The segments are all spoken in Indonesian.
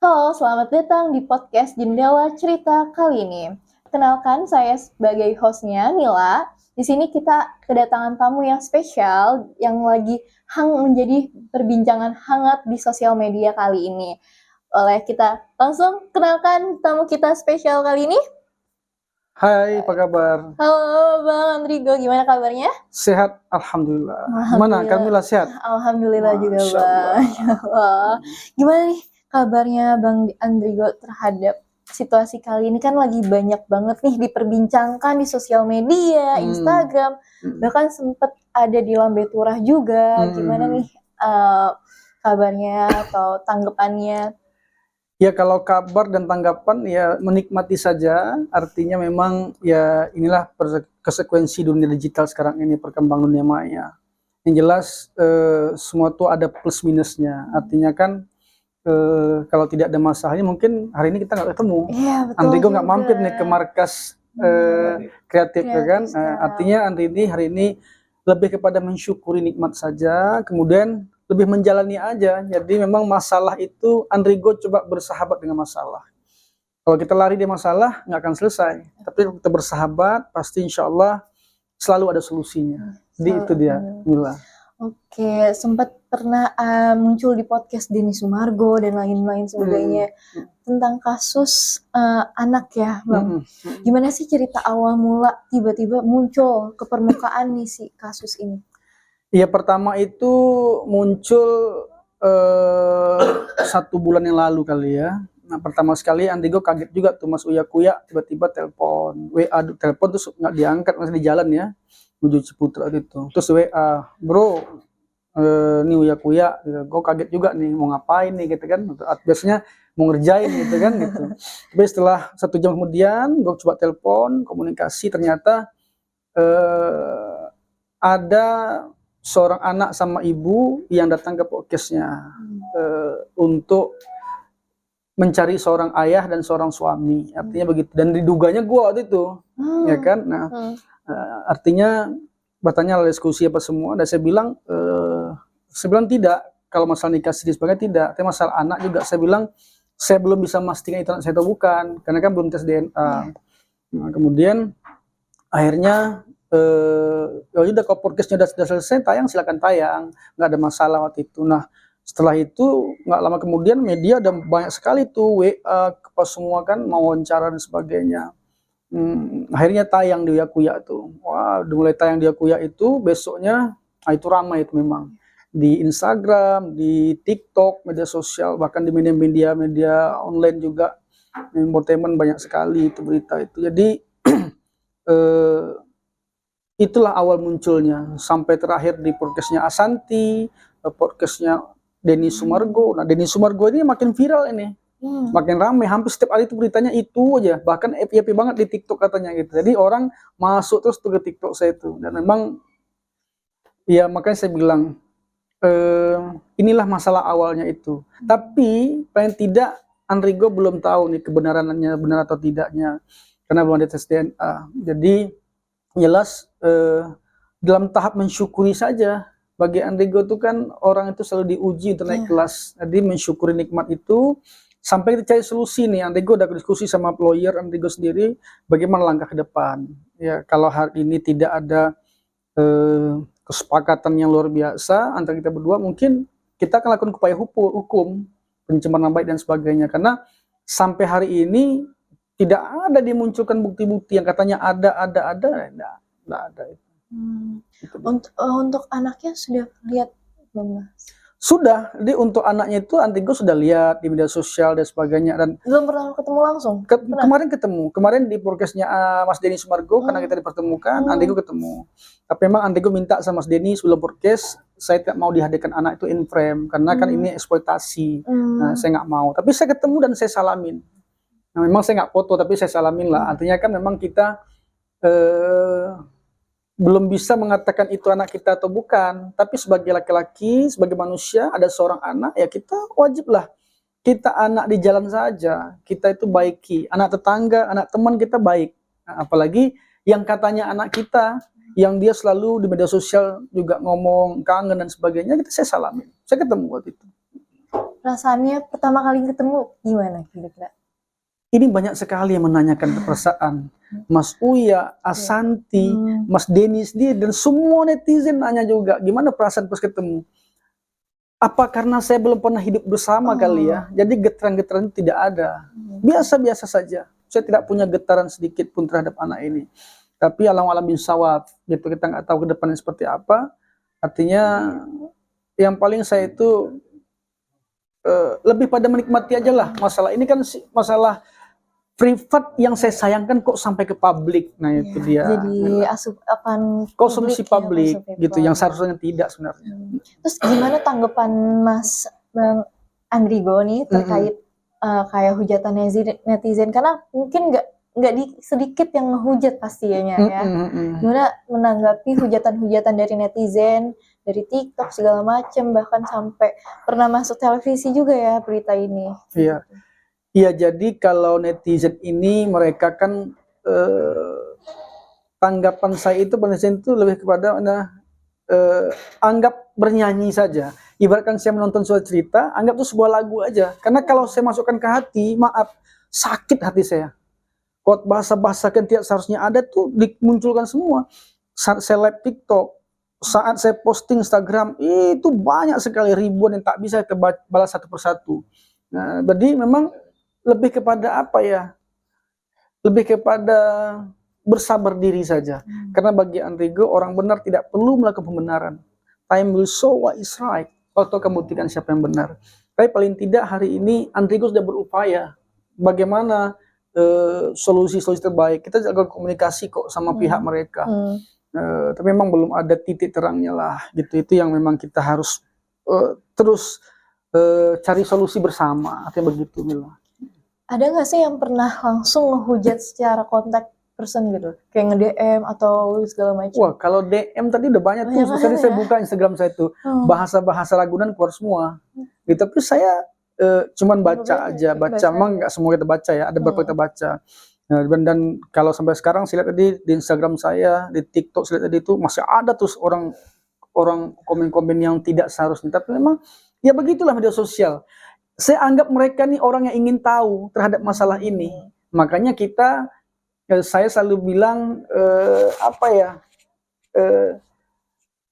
Halo, selamat datang di podcast Jendela Cerita kali ini. Kenalkan, saya sebagai hostnya Nila. Di sini kita kedatangan tamu yang spesial yang lagi menjadi perbincangan hangat di sosial media kali ini. Oleh kita langsung kenalkan tamu kita spesial kali ini. Hai, apa kabar? Halo Bang Andrigo, gimana kabarnya? Sehat, alhamdulillah. Gimana, Alhamdulillah. Kamila sehat? Alhamdulillah juga Masya Bang. Allah. Masya Allah. Gimana nih kabarnya Bang Andrigo terhadap situasi kali ini? Kan lagi banyak banget nih diperbincangkan di sosial media, Instagram, bahkan sempet ada di Lambe Turah juga. Gimana nih kabarnya atau tanggapannya? Ya kalau kabar dan tanggapan ya menikmati saja. Artinya memang ya inilah konsekuensi dunia digital sekarang ini, perkembangan dunia maya. Yang jelas semua tuh ada plus minusnya. Artinya kan kalau tidak ada masalahnya mungkin hari ini kita nggak ketemu. Iya, betul Andrigo nggak juga. mampir nih ke markas kreatif ya kan. Artinya hari ini lebih kepada mensyukuri nikmat saja, kemudian lebih menjalani aja. Jadi memang masalah itu Andrigo coba bersahabat dengan masalah. Kalau kita lari dari masalah nggak akan selesai. Tapi kalau kita bersahabat pasti insya Allah selalu ada solusinya. Jadi itu dia, Mila. Oke, sempat pernah muncul di podcast Denny Sumargo dan lain-lain sebagainya tentang kasus anak ya, Bang. Gimana sih cerita awal mula tiba-tiba muncul ke permukaan nih si kasus ini? Iya, pertama itu muncul 1 bulan yang lalu kali ya. Nah, pertama sekali Andrigo kaget juga tuh, Mas Uya Kuya tiba-tiba telepon, WA telepon terus nggak diangkat, masih di jalan ya, menuju Ciputra gitu. Terus WA, bro, ini Uya Kuya, gitu. Gue kaget juga nih, mau ngapain nih gitu kan. Biasanya mau ngerjain gitu kan gitu. Tapi setelah 1 jam kemudian, gue coba telepon, komunikasi, ternyata ada seorang anak sama ibu yang datang ke podcastnya untuk mencari seorang ayah dan seorang suami, artinya begitu. Dan diduganya gue waktu itu, ya kan. Nah, artinya bertanya diskusi apa semua, dan saya bilang tidak. Kalau masalah nikah sendiri sebagainya tidak, tapi masalah anak juga saya bilang saya belum bisa memastikan itu anak saya atau bukan, karena kan belum tes DNA. Nah, kemudian akhirnya ya udah, kalau podcastnya udah selesai tayang silakan tayang, nggak ada masalah waktu itu. Nah, setelah itu nggak lama kemudian media udah banyak sekali tuh WA ke semua kan, mau wawancara dan sebagainya. Akhirnya tayang di Uya Kuya tuh. Wah, udah mulai tayang di Uya Kuya itu, besoknya itu ramai itu memang di Instagram, di TikTok, media sosial, bahkan di media online juga, entertainment banyak sekali itu berita itu. Jadi itulah awal munculnya, sampai terakhir di podcastnya Asanti, podcastnya Denny Sumargo. Nah, Denny Sumargo ini makin viral ini, makin ramai, hampir setiap hari itu beritanya itu aja, bahkan FYP banget di TikTok katanya gitu. Jadi orang masuk terus tuh ke TikTok saya itu, dan memang ya makanya saya bilang inilah masalah awalnya itu. Tapi paling tidak Andrigo belum tahu nih kebenarannya benar atau tidaknya, karena belum ada tes DNA. Jadi jelas dalam tahap mensyukuri saja. Bagi Andrigo itu kan orang itu selalu diuji untuk naik kelas. Jadi mensyukuri nikmat itu sampai kita cari solusi nih. Andrigo udah diskusi sama lawyer Andrigo sendiri bagaimana langkah ke depan. Ya, kalau hari ini tidak ada kesepakatan yang luar biasa antara kita berdua, mungkin kita akan lakukan upaya hukum, pencemaran nama baik dan sebagainya. Karena sampai hari ini tidak ada dimunculkan bukti-bukti yang katanya ada, enggak ada itu. Untuk anaknya sudah lihat belum, Mas? Sudah, jadi untuk anaknya itu Andrigo sudah lihat di media sosial dan sebagainya, dan belum pernah ketemu langsung? Kemarin di podcastnya Mas Denny Sumargo, karena kita dipertemukan, Andrigo ketemu. Tapi memang Andrigo minta sama Mas Denny sebelum podcast, saya tidak mau dihadirkan anak itu in frame, karena kan ini eksploitasi. Nah, saya nggak mau. Tapi saya ketemu dan saya salamin. Nah, memang saya nggak foto, tapi saya salamin lah. Artinya kan memang kita belum bisa mengatakan itu anak kita atau bukan. Tapi sebagai laki-laki, sebagai manusia, ada seorang anak, ya kita wajiblah. Kita anak di jalan saja, kita itu baiki. Anak tetangga, anak teman kita baik. Nah, apalagi yang katanya anak kita, yang dia selalu di media sosial juga ngomong kangen dan sebagainya, saya salamin. Saya ketemu waktu itu. perasaannya pertama kali ketemu gimana kira-kira? Ini banyak sekali yang menanyakan perasaan. Mas Uya, Asanti, Mas Denis dia dan semua netizen nanya juga gimana perasaan pas ketemu. Apa karena saya belum pernah hidup bersama kali ya, jadi getaran-getaran tidak ada. Biasa-biasa saja. Saya tidak punya getaran sedikit pun terhadap anak ini. Tapi alam-alam bisawab, gitu, kita nggak tahu ke depannya seperti apa. Artinya yang paling saya itu lebih pada menikmati aja lah. Masalah ini kan masalah privat yang saya sayangkan kok sampai ke publik. Nah itu dia. Jadi asupan konsumsi publik konsumsi gitu, yang seharusnya tidak sebenarnya. Terus gimana tanggapan Mas Bang Andrigo nih terkait kayak hujatan netizen, karena mungkin nggak sedikit yang ngehujat pastinya ya. Gimana menanggapi hujatan-hujatan dari netizen, dari TikTok segala macam, bahkan sampai pernah masuk televisi juga ya berita ini. Iya. Iya, jadi kalau netizen ini mereka kan tanggapan saya itu netizen itu lebih kepada anggap bernyanyi saja. Ibaratkan saya menonton suatu cerita, anggap itu sebuah lagu aja. Karena kalau saya masukkan ke hati, maaf, sakit hati saya. Kok bahasa-bahasa yang tidak seharusnya ada tuh dimunculkan semua. Saat saya live TikTok, saat saya posting Instagram, itu banyak sekali, ribuan yang tak bisa kita balas satu persatu. Nah, jadi memang lebih kepada apa ya? Lebih kepada bersabar diri saja. Karena bagi Andrigo, orang benar tidak perlu melakukan pembenaran. Time will show what is right. Waktu akan membuktikan siapa yang benar. Tapi paling tidak hari ini Andrigo sudah berupaya. Bagaimana solusi-solusi terbaik. Kita jaga komunikasi kok sama pihak mereka. Tapi memang belum ada titik terangnya lah. Gitu. Itu yang memang kita harus terus cari solusi bersama. Artinya begitu, Mila. Ada nggak sih yang pernah langsung ngehujat secara kontak person gitu, kayak nge-DM atau segala macam? Wah, kalau DM tadi udah banyak tuh. Tadi saya buka Instagram saya tuh, bahasa-bahasa Ragunan keluar semua. Gitu, tapi saya cuman baca aja, emang nggak semua kita baca ya, ada beberapa kita baca. Nah, dan kalau sampai sekarang saya lihat tadi di Instagram saya, di TikTok saya lihat tadi itu masih ada terus orang komen-komen yang tidak seharusnya. Tapi memang ya begitulah media sosial. Saya anggap mereka nih orang yang ingin tahu terhadap masalah ini. Makanya saya selalu bilang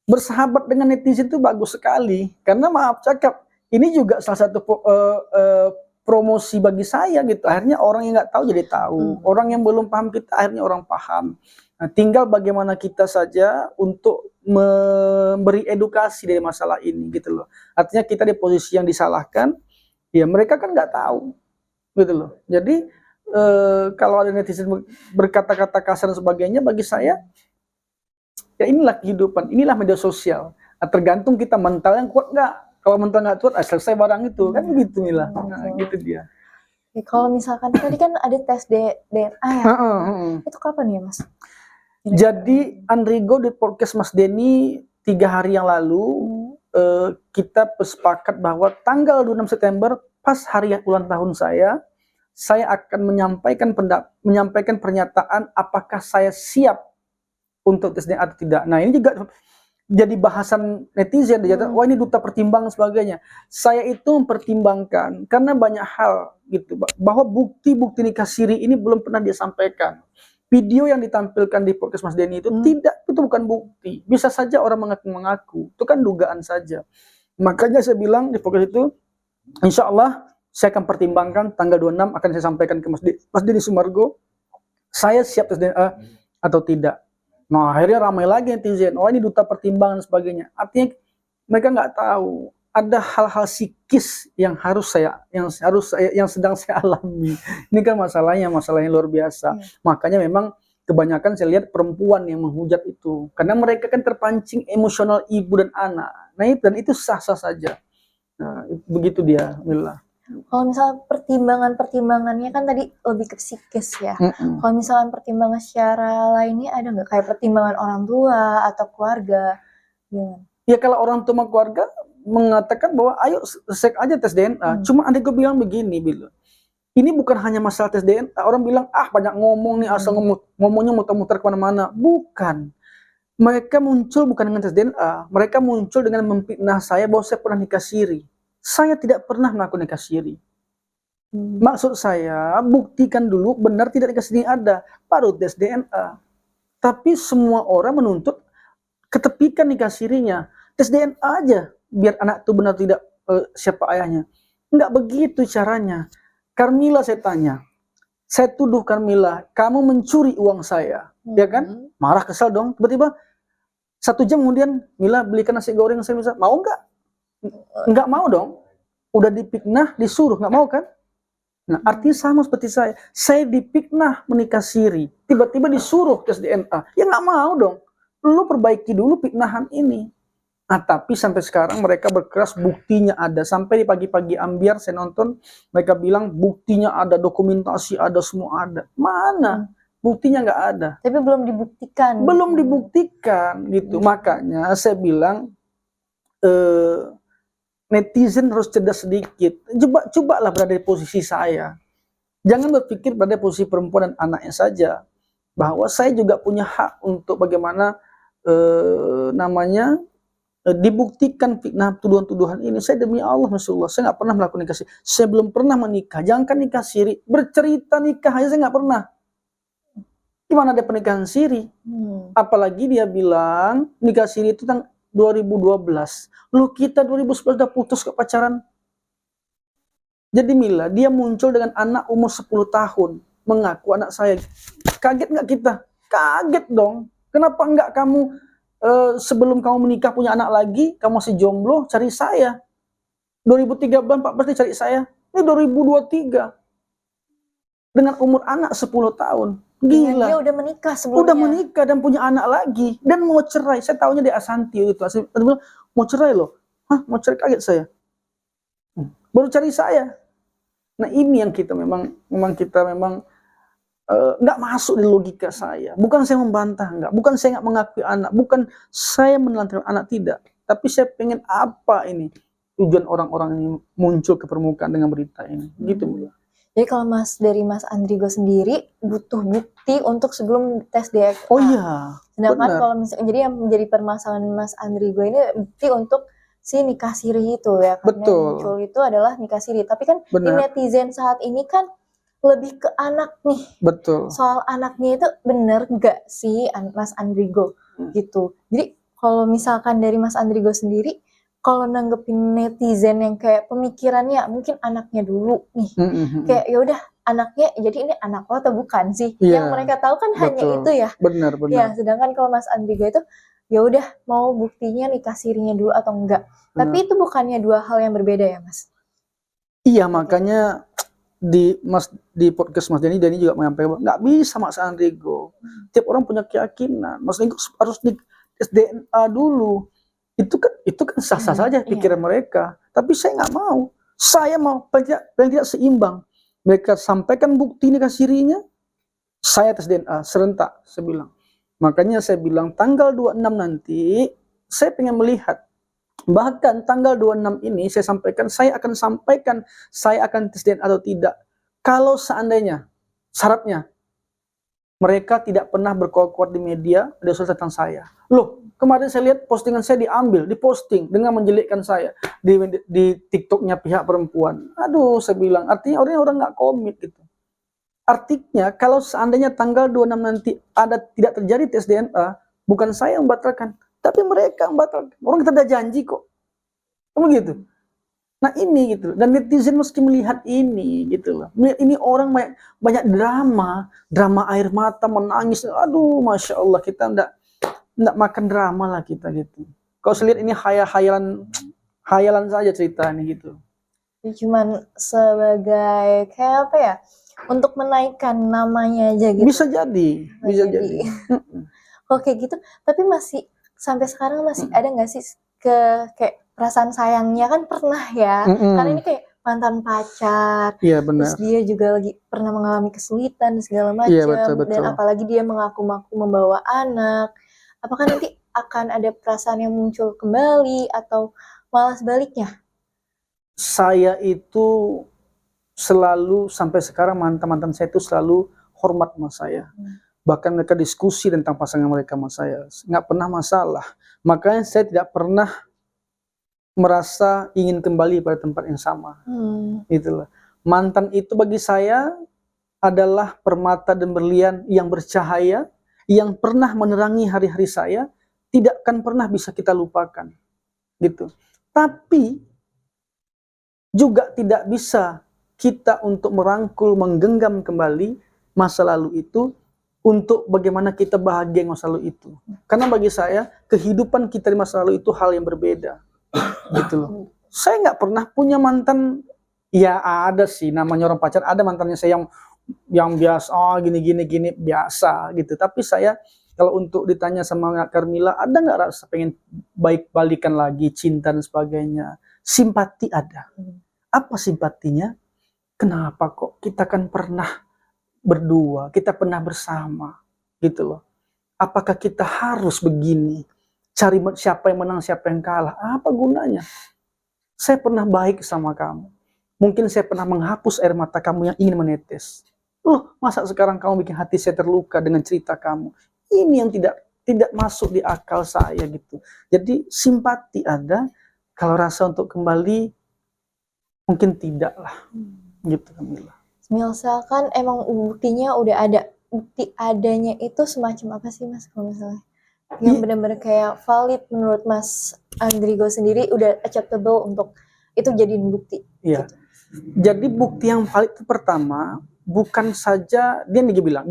bersahabat dengan netizen itu bagus sekali. Karena maaf cakap, ini juga salah satu promosi bagi saya gitu. Akhirnya orang yang nggak tahu jadi tahu. Orang yang belum paham kita akhirnya orang paham. Nah, tinggal bagaimana kita saja untuk memberi edukasi dari masalah ini gitu loh. Artinya kita di posisi yang disalahkan, ya mereka kan nggak tahu gitu loh. Jadi kalau ada netizen berkata-kata kasar dan sebagainya, bagi saya ya inilah kehidupan, inilah media sosial. Nah, tergantung kita mental yang kuat nggak. Kalau mental nggak kuat, selesai barang itu kan begitu, Mila. Nah, gitu dia. Ya, kalau misalkan tadi kan ada tes DNA ya, itu kapan ya Mas? Jadi Andrigo di podcast Mas Denny 3 hari yang lalu kita bersepakat bahwa tanggal 26 September pas hari ulang tahun saya akan menyampaikan pernyataan apakah saya siap untuk tes DNA atau tidak. Nah, ini juga jadi bahasan netizen, wah ini duta pertimbangan sebagainya. Saya itu mempertimbangkan karena banyak hal gitu, bahwa bukti-bukti nikah siri ini belum pernah dia sampaikan. Video yang ditampilkan di podcast Mas Denny itu itu bukan bukti. Bisa saja orang mengaku-mengaku, itu kan dugaan saja. Makanya saya bilang di podcast itu, insya Allah saya akan pertimbangkan tanggal 26 akan saya sampaikan ke Mas Denny Sumargo, saya siap tes DNA atau tidak. Nah, akhirnya ramai lagi netizen, oh ini duta pertimbangan dan sebagainya. Artinya mereka nggak tahu ada hal-hal psikis yang sedang saya alami. Ini kan masalah yang luar biasa. Makanya memang kebanyakan saya lihat perempuan yang menghujat itu, karena mereka kan terpancing emosional ibu dan anak. Nah, dan itu sah-sah saja. Nah, begitu dia, Mila. Kalau misalnya pertimbangannya kan tadi lebih ke psikis ya. Kalau misalnya pertimbangan secara lainnya ada nggak, kayak pertimbangan orang tua atau keluarga? Gimana? Ya kalau orang tua sama keluarga mengatakan bahwa ayo cek aja tes DNA. Cuma ada gue bilang begini, ini bukan hanya masalah tes DNA. Orang bilang banyak ngomong nih, asal ngomongnya muter-muter kemana-mana. Bukan. Mereka muncul bukan dengan tes DNA. Mereka muncul dengan memfitnah saya bahwa saya pernah nikah siri. saya tidak pernah melakukan nikah siri. Maksud saya, buktikan dulu benar tidak nikah siri ada, baru tes DNA. Tapi semua orang menuntut ketepikan nikah sirinya. Tes DNA aja, biar anak itu benar tidak siapa ayahnya. Enggak begitu caranya. Carmila saya tanya, saya tuduh Carmila, kamu mencuri uang saya. Ya kan? Marah, kesal dong. Tiba-tiba 1 jam kemudian, Mila belikan nasi goreng, saya bisa, mau nggak? Nggak mau dong. Udah dipiknah, disuruh, nggak mau kan? Nah, artinya sama seperti saya dipiknah menikah siri, tiba-tiba disuruh tes DNA, ya nggak mau dong. Lu perbaiki dulu piknahan ini. Nah, tapi sampai sekarang mereka berkeras buktinya ada. Sampai di pagi-pagi ambiar saya nonton, mereka bilang buktinya ada, dokumentasi ada, semua ada. Mana? Buktinya nggak ada. Tapi belum dibuktikan. Belum dibuktikan gitu. Makanya saya bilang netizen harus cerdas sedikit. Cobalah berada di posisi saya. Jangan berpikir pada posisi perempuan dan anaknya saja. Bahwa saya juga punya hak untuk bagaimana dibuktikan fitnah tuduhan-tuduhan ini. Saya demi Allah, Masya Allah, saya nggak pernah melakukan nikah siri. Saya belum pernah menikah. Jangankan nikah siri, bercerita nikah aja saya nggak pernah. Gimana ada pernikahan siri? Apalagi dia bilang nikah siri itu tahun 2012. Loh, kita 2011 udah putus ke pacaran. Jadi Mila, dia muncul dengan anak umur 10 tahun. Mengaku anak saya. Kaget nggak kita? Kaget dong. Kenapa nggak kamu sebelum kamu menikah punya anak lagi, kamu masih jomblo, cari saya. 2013-14 dia cari saya. Ini 2023. Dengan umur anak 10 tahun. Gila. Dia udah menikah sebelumnya. Udah menikah dan punya anak lagi. Dan mau cerai. Saya tahunya di Asanti itu. Saya bilang, mau cerai loh. Hah, mau cerai, kaget saya. Baru cari saya. Nah, ini yang kita memang nggak masuk di logika saya. Bukan saya membantah, enggak. Bukan saya nggak mengakui anak. Bukan saya menelantarkan anak, tidak. Tapi saya pengen apa ini tujuan orang-orang ini muncul ke permukaan dengan berita ini. Gitu, Mbak. Jadi kalau dari Mas Andrigo sendiri butuh bukti untuk sebelum tes DNA. Oh iya. Sedangkan benar. kalau misalnya, jadi yang menjadi permasalahan Mas Andrigo ini bukti untuk si nikah siri itu ya. Karena Betul. yang muncul itu adalah nikah siri. Tapi kan di Benar. netizen saat ini kan lebih ke anak nih. Betul. Soal anaknya itu bener gak sih Mas Andrigo gitu. Jadi kalau misalkan dari Mas Andrigo sendiri, kalau nanggepin netizen yang kayak pemikirannya mungkin anaknya dulu nih, kayak ya udah anaknya, jadi ini anak lo atau bukan sih? Iya, Yang mereka tahu kan hanya betul. itu ya. Benar. Ya, sedangkan kalau Mas Andrigo itu ya udah mau buktinya nikah sirinya dulu atau enggak. Tapi itu bukannya dua hal yang berbeda ya, Mas? Iya, makanya di podcast Mas Dani juga menyampaikan nggak bisa Mas Andrigo. Tiap orang punya keyakinan. Mas Andrigo harus di tes DNA dulu. Itu kan sah-sah saja pikiran mereka. Tapi saya nggak mau. Saya mau paling tidak seimbang. Mereka sampaikan bukti nikah sirinya, saya tes DNA serentak, saya bilang. Makanya saya bilang tanggal 26 nanti saya pengen melihat. Bahkan tanggal 26 ini saya akan sampaikan saya akan tes DNA atau tidak. Kalau seandainya syaratnya mereka tidak pernah berkuat-kuat di media, ada soal tentang saya. Loh, kemarin saya lihat postingan saya diposting dengan menjelekkan saya di TikToknya pihak perempuan. Aduh, saya bilang, artinya orang nggak komit gitu. Artinya, kalau seandainya tanggal 26 nanti tidak terjadi tes DNA, bukan saya yang membatalkan, tapi mereka yang membatalkan. Orang kita ada janji kok. Kamu gitu. Nah ini gitu, dan netizen mesti melihat ini gitu loh. Ini orang banyak drama air mata, menangis. Aduh, Masya Allah, kita enggak makan drama lah kita gitu. Kalau saya lihat ini hayalan saja cerita ini gitu. Cuman sebagai kayak apa ya, untuk menaikkan namanya aja gitu. Bisa jadi. Oke gitu, tapi masih sampai sekarang masih ada nggak sih kayak perasaan sayangnya kan pernah ya, karena ini kayak mantan pacar, terus dia juga lagi pernah mengalami kesulitan dan segala macam, dan apalagi dia mengaku-ngaku membawa anak. Apakah nanti akan ada perasaan yang muncul kembali atau malah sebaliknya? Saya itu selalu sampai sekarang mantan saya itu selalu hormat sama saya. Bahkan mereka diskusi tentang pasangan mereka sama saya, nggak pernah masalah. Makanya saya tidak pernah merasa ingin kembali pada tempat yang sama. Itulah. Mantan itu bagi saya adalah permata dan berlian yang bercahaya, yang pernah menerangi hari-hari saya, tidak akan pernah bisa kita lupakan. Gitu. Tapi juga tidak bisa kita untuk merangkul, menggenggam kembali masa lalu itu untuk bagaimana kita bahagia masa lalu itu. Karena bagi saya, kehidupan kita di masa lalu itu hal yang berbeda. Gitu loh. Saya nggak pernah punya mantan, ya ada sih namanya orang pacar, ada mantannya saya yang biasa, gini biasa gitu. Tapi saya kalau untuk ditanya sama Carmilla, ada nggak rasa pengen baik balikan lagi, cinta dan sebagainya? Simpati ada. Apa simpatinya? Kenapa kok kita kan pernah berdua, kita pernah bersama, gitu loh. Apakah kita harus begini? Cari siapa yang menang, siapa yang kalah? Apa gunanya? Saya pernah baik sama kamu. Mungkin saya pernah menghapus air mata kamu yang ingin menetes. Loh, masa sekarang kamu bikin hati saya terluka dengan cerita kamu? Ini yang tidak masuk di akal saya gitu. Jadi simpati ada, kalau rasa untuk kembali mungkin tidak lah. Gitu Camilla. Misalkan emang buktinya udah ada, bukti adanya itu semacam apa sih Mas kalau misalnya? Yang benar-benar kayak valid menurut Mas Andrigo sendiri udah acceptable untuk itu jadiin bukti. Iya. Gitu. Jadi bukti yang valid itu pertama bukan saja dia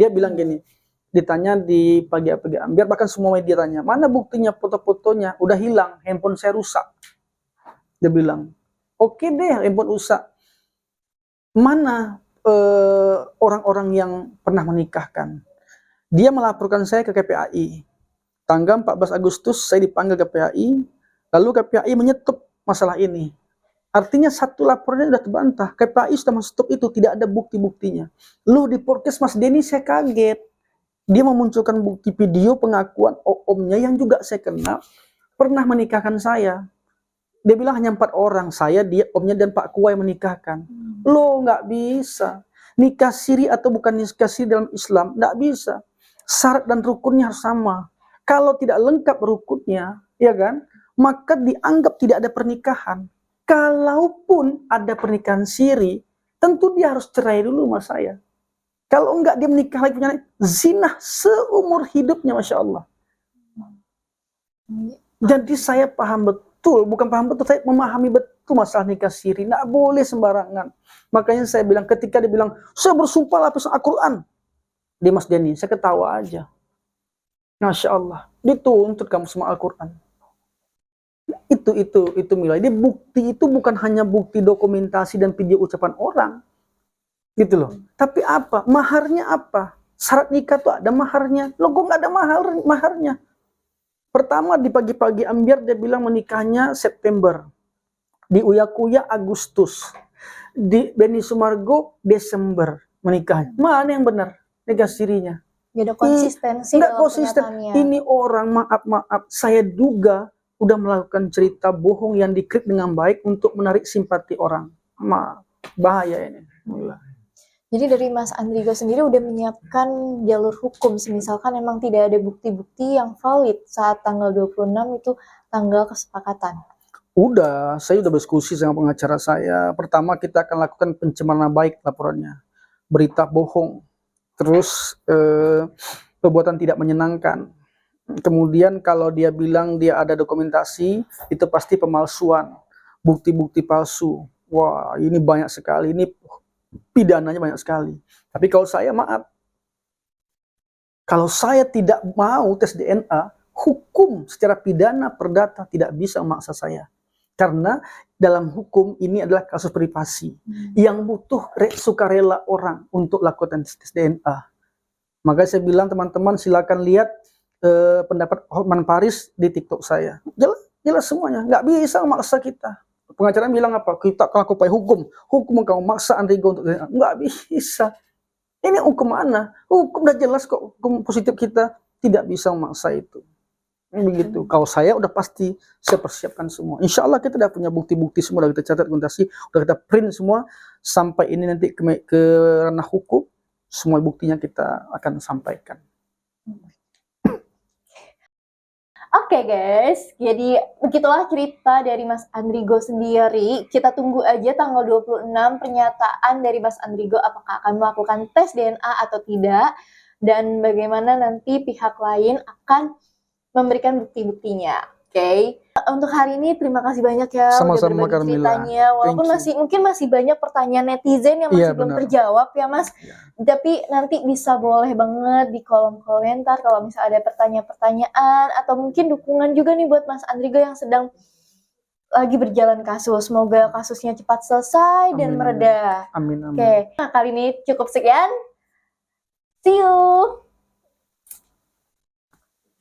bilang gini, ditanya di pagi Ambiar, bahkan semua media tanya, mana buktinya, foto-fotonya udah hilang, handphone saya rusak. Dia bilang, oke deh handphone rusak. Mana orang-orang yang pernah menikahkan? Dia melaporkan saya ke KPAI. Tanggal 14 Agustus saya dipanggil ke KPAI, lalu KPAI menyetop masalah ini. Artinya satu laporannya sudah terbantah. KPAI sudah men-stop itu, tidak ada bukti-buktinya. Loh, di podcast Mas Denny saya kaget. Dia memunculkan bukti video pengakuan omnya yang juga saya kenal pernah menikahkan saya. Dia bilang hanya 4 orang, saya, dia, omnya dan Pak Kuai menikahkan. Loh, nggak bisa. Nikah siri atau bukan nikah siri dalam Islam, nggak bisa. Syarat dan rukunnya harus sama. Kalau tidak lengkap rukunnya, ya kan, maka dianggap tidak ada pernikahan. Kalaupun ada pernikahan siri, tentu dia harus cerai dulu sama saya. Kalau enggak dia menikah lagi punya zina seumur hidupnya, Masya Allah. Jadi saya paham betul, bukan paham betul, saya memahami betul masalah nikah siri. Nggak boleh sembarangan. Makanya saya bilang, ketika dia bilang, saya bersumpah lapis Al-Quran. Dia Mas Denny, saya ketawa aja. Masya Allah, dituntut kamu sama Al-Quran. Itu Mila. Jadi bukti itu bukan hanya bukti dokumentasi dan video ucapan orang. Gitu loh. Tapi apa? Maharnya apa? Syarat nikah tuh ada maharnya. Loh kok nggak ada maharnya? Pertama di pagi-pagi Ambiar dia bilang menikahnya September. Di Uya-Kuya Agustus. Di Beni Sumargo Desember menikahnya. Mana yang benar? Nikah sirinya. Gak ada konsistensi Nggak dalam konsisten. kenyataannya. Ini orang maaf, saya duga udah melakukan cerita bohong yang dikrip dengan baik untuk menarik simpati orang. Bahaya ini. Jadi dari Mas Andrigo sendiri udah menyiapkan jalur hukum, misalkan emang tidak ada bukti-bukti yang valid saat tanggal 26 itu tanggal kesepakatan. Saya udah diskusi sama pengacara saya. Pertama kita akan lakukan pencemaran baik laporannya. Berita bohong. Terus perbuatan tidak menyenangkan. Kemudian kalau dia bilang dia ada dokumentasi, itu pasti pemalsuan. Bukti-bukti palsu. Wah, ini banyak sekali. Ini pidananya banyak sekali. Tapi kalau saya maaf, kalau saya tidak mau tes DNA, hukum secara pidana perdata tidak bisa memaksa saya. Karena dalam hukum ini adalah kasus privasi yang butuh sukarela orang untuk lakukan tes DNA. Makanya saya bilang teman-teman silakan lihat pendapat Hotman Paris di TikTok saya. Jelas semuanya, nggak bisa memaksa kita. Pengacara bilang apa? Kita akan lakukan hukum kamu maksa Andrigo untuk nggak bisa. Ini hukum mana? Hukum udah jelas kok, hukum positif kita tidak bisa memaksa itu. Begitu. Kalau saya udah pasti saya persiapkan semua. Insya Allah kita udah punya bukti-bukti semua, udah kita catat dokumentasi, udah kita print semua sampai ini nanti ke ranah hukum, semua buktinya kita akan sampaikan. Oke guys, jadi begitulah cerita dari Mas Andrigo sendiri. Kita tunggu aja tanggal 26 pernyataan dari Mas Andrigo apakah akan melakukan tes DNA atau tidak, dan bagaimana nanti pihak lain akan memberikan bukti-buktinya. Oke. Untuk hari ini terima kasih banyak ya udah Sama-sama berbagi Carmilla. ceritanya. Walaupun Thank you. mungkin masih banyak pertanyaan netizen yang Iya, masih belum benar. terjawab ya Mas. Iya. Tapi nanti bisa boleh banget di kolom komentar kalau misalnya ada pertanyaan-pertanyaan atau mungkin dukungan juga nih buat Mas Andrigo yang sedang lagi berjalan kasus. Semoga kasusnya cepat selesai dan Amin, mereda. amin, amin. Oke, nah kali ini cukup sekian. See you.